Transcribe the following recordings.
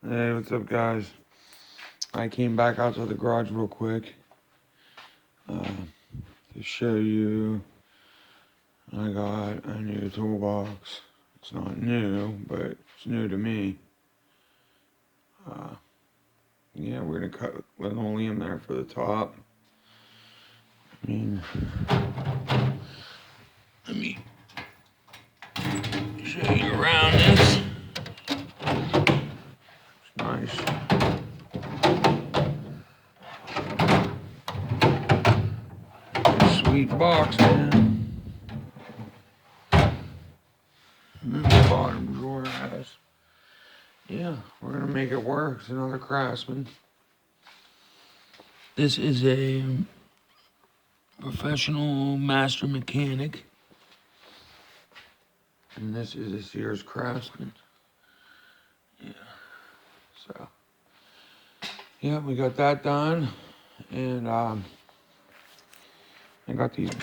Hey, what's up, guys? I came back out to the garage real quick to show you I got a new toolbox. It's not new, but it's new to me. Yeah, we're gonna cut linoleum there for the top. I mean, let me show you around this. It's nice. Sweet box, man. And then the bottom drawer has. Yeah, we're gonna make it work. It's another Craftsman. This is a professional master mechanic. And this is a Sears Craftsman. Yeah. So, yeah, we got that done. And I got this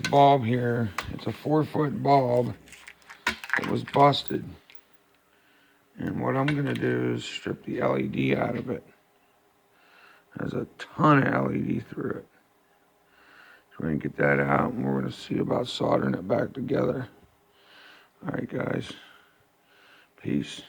bulb here. It's a 4-foot bulb. It was busted. And what I'm gonna do is strip the LED out of it. There's a ton of LED through it. So we're gonna get that out and we're gonna see about soldering it back together. All right, guys. Peace.